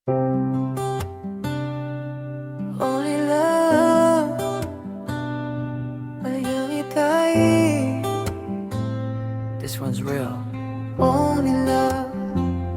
Only love Mayang itay. This one's real. Only love,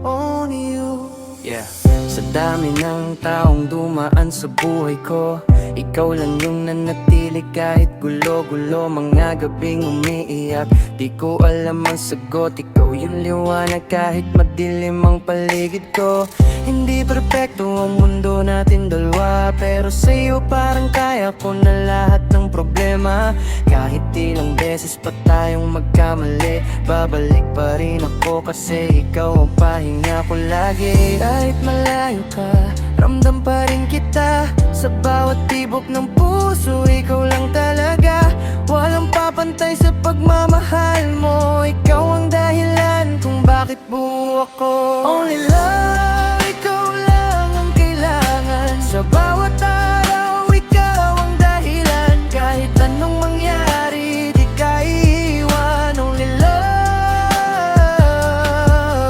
only you. Yeah. Sa dami ng taong dumaan sa buhay ko, ikaw lang yung nanatili kahit gulo-gulo. Mga gabing umiiyak, di ko alam ang sagot. Ikaw yung liwanag kahit madilim ang paligid ko. Hindi perpekto ang mundo natin dalawa, pero sa'yo parang kaya ko na lahat ng problema. Kahit ilang beses pa tayong magkamali, babalik pa rin ako kasi ikaw ang pahinga ko lagi. Kahit malayo ka, ramdam pa rin kita. Sa bawat tibok ng puso, ikaw lang talaga. Walang papantay sa pagmamahal mo. Ikaw ang dahilan kung bakit buo ako. Only love, ikaw lang ang kailangan. Sa bawat araw, ikaw ang dahilan. Kahit anong mangyari, di ka iiwan. Only love,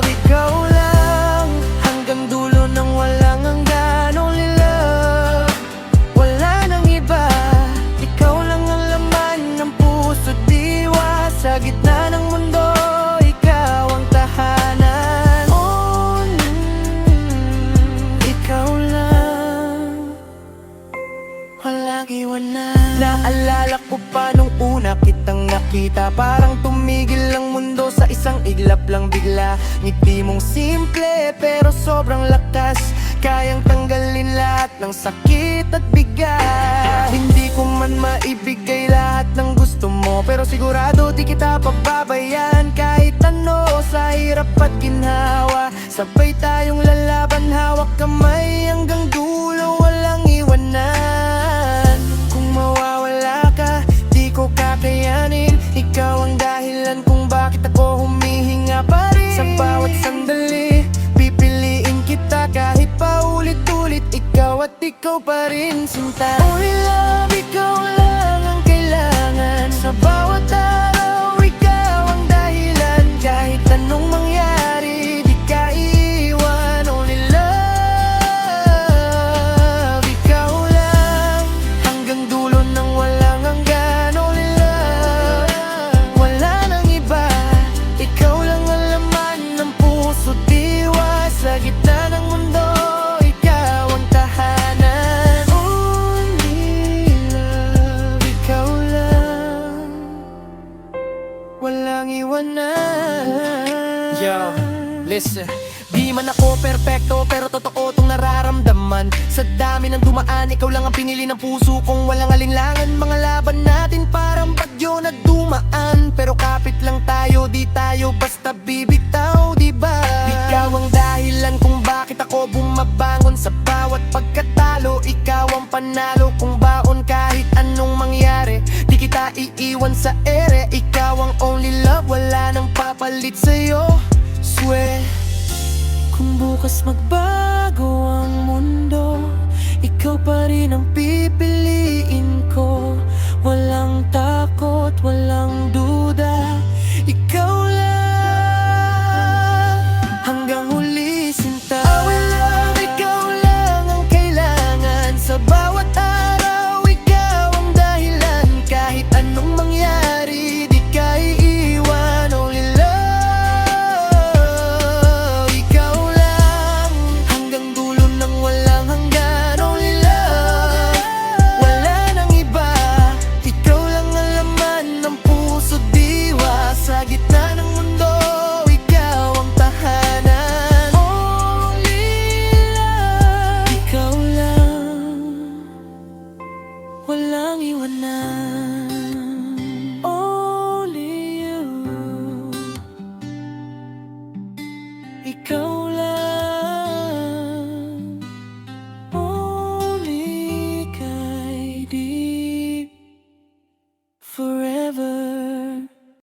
ikaw lang. Hanggang dulo ng walang hanggan. Only love, wala nang iba. Ikaw lang ang laman ng puso, diwa. Sa gitna ng mundo, ikaw ang tahanan. Ikaw lang, walang iwanan. Naalala ko pa nung una kitang nakita, parang tumigil ang mundo sa isang iglap lang bigla. Ngiti mong simple pero sobrang lakas, kayang tanggalin lahat ng sakit at bigat. Hindi ko man maibigay lahat ng gusto mo, pero sigurado di kita pababayaan. Kahit ano sa hirap at ginhawa, sabay tayong lalaban, hawak kamay hanggang dulo, walang iwanan. Kung mawawala ka, di ko kakayanin. Ikaw ang dahilan kung bakit ako humihinga pa rin. Sa bawat sandali, pipiliin kita kahit paulit-ulit. Ikaw at ikaw pa rin, sinta. Only love, ikaw lang ang kailangan. Sa bawat araw, ikaw ang dahilan. Kahit anong mangyari, di ka iiwan. Only love, ikaw lang. Hanggang dulo ng walang hanggan. Only love, wala nang iba. Ikaw lang ang laman ng puso, diwa. Sa gitna ng mundo, ikaw ang tahanan. Only love, ikaw lang, walang iwanan. Yo, listen. Di man ako perpekto, pero totoo tong nararamdaman. Sa dami ng dumaan, ikaw lang ang pinili ng puso kong walang alinlangan. Mga laban natin parang bagyo na dumaan, pero kapit lang tayo, di tayo basta bibitaw, diba? Ikaw ang dahilan kung bakit ako bumabangon. Sa bawat pagkatalo, ikaw ang panalo kung baon. Kahit anong mangyari, di kita iiwan sa ere. Ikaw ang only love, wala nang papalit sa'yo. Swear, kung bukas magbago ang mundo, ikaw pa rin ang pipiliin ko. Walang takot, walang duda, ikaw lang. Hanggang huli, sinta. Our love, ikaw lang ang kailangan. Sa bawat araw, ikaw ang dahilan. Kahit anong mangyari, di ka iiwan. Only love, ikaw lang. Hanggang dulo ng walang hanggan. Only love, wala nang iba. Ikaw lang ang laman ng puso, diwa. Sa gitna ng mundo, ikaw ang tahanan. Only love, ikaw lang, walang iwanan.